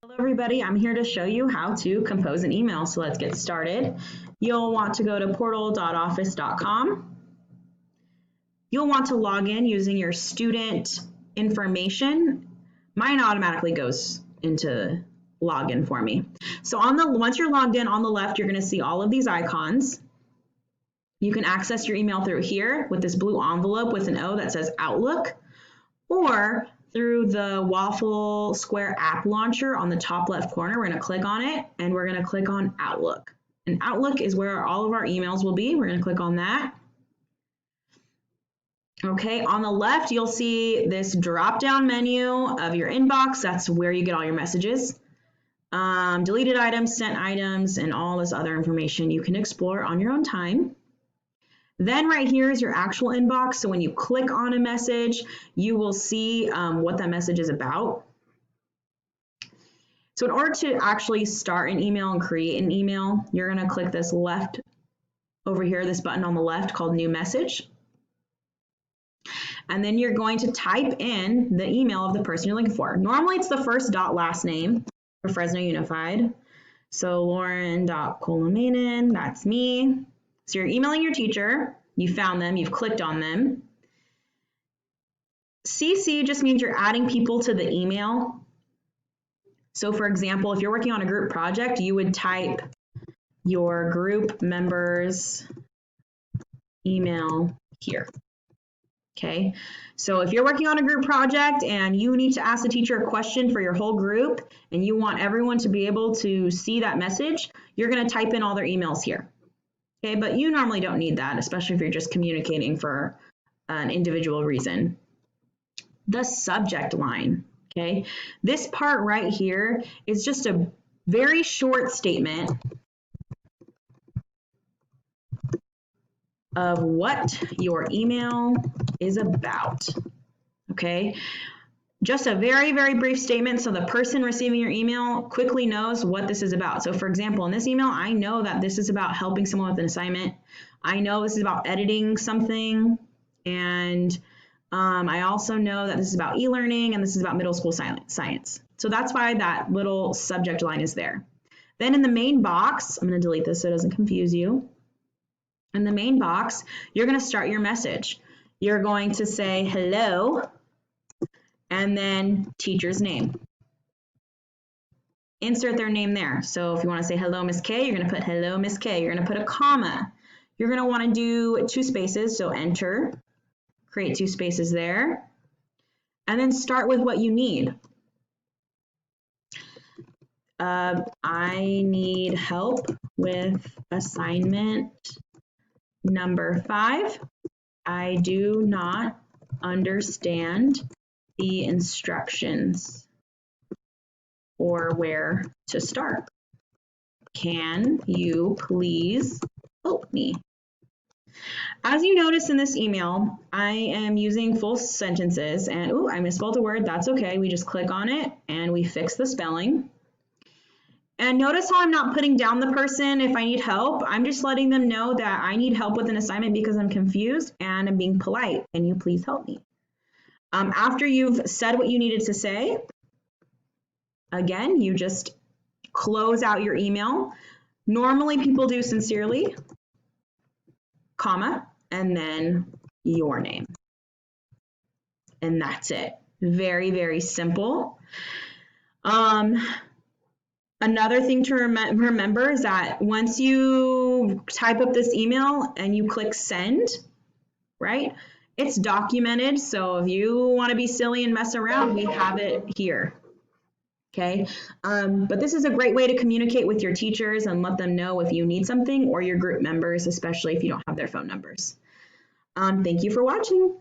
Hello everybody, I'm here to show you how to compose an email. So let's get started. You'll want to go to portal.office.com. You'll want to log in using your student information. Mine automatically goes into login for me. So once you're logged in, on the left, you're going to see all of these icons. You can access your email through here with this blue envelope with an O that says Outlook, or through the Waffle Square app launcher on the top left corner. We're going to click on it and we're going to click on Outlook. And Outlook is where all of our emails will be. We're going to click on that. Okay, on the left, you'll see this drop-down menu of your inbox. That's where you get all your messages. Deleted items, sent items, and all this other information you can explore on your own time. Then right here is your actual inbox. So when you click on a message, you will see what that message is about. So in order to actually start an email and create an email, you're going to click this left over here, this button on the left called New Message. And then you're going to type in the email of the person you're looking for. Normally it's the first dot last name for Fresno Unified. So Lauren.Colomenen, that's me. So you're emailing your teacher, you found them, you've clicked on them. CC just means you're adding people to the email. So for example, if you're working on a group project, you would type your group members' email here. Okay, so if you're working on a group project and you need to ask the teacher a question for your whole group and you want everyone to be able to see that message, you're going to type in all their emails here. Okay, but you normally don't need that, especially if you're just communicating for an individual reason. The subject line, okay? This part right here is just a very short statement of what your email is about, okay? Just a very, very brief statement so the person receiving your email quickly knows what this is about. So for example, in this email, I know that this is about helping someone with an assignment. I know this is about editing something. And I also know that this is about e-learning and this is about middle school science. So that's why that little subject line is there. Then in the main box, I'm going to delete this so it doesn't confuse you. In the main box, you're going to start your message. You're going to say hello, and then teacher's name. Insert their name there. So if you want to say hello, Miss K, you're going to put hello, Miss K. You're going to put a comma. You're going to want to do 2 spaces, so enter, create 2 spaces there, and then start with what you need. I need help with assignment number 5. I do not understand the instructions or where to start. Can you please help me? As you notice in this email, I am using full sentences and ooh, I misspelled a word. That's okay. We just click on it and we fix the spelling. And notice how I'm not putting down the person if I need help. I'm just letting them know that I need help with an assignment because I'm confused and I'm being polite. Can you please help me? After you've said what you needed to say, again, you just close out your email. Normally people do sincerely, comma, and then your name. And that's it. Very, very simple. Another thing to remember is that once you type up this email and you click send, right? It's documented, so if you want to be silly and mess around, we have it here, okay? But this is a great way to communicate with your teachers and let them know if you need something or your group members, especially if you don't have their phone numbers. Thank you for watching.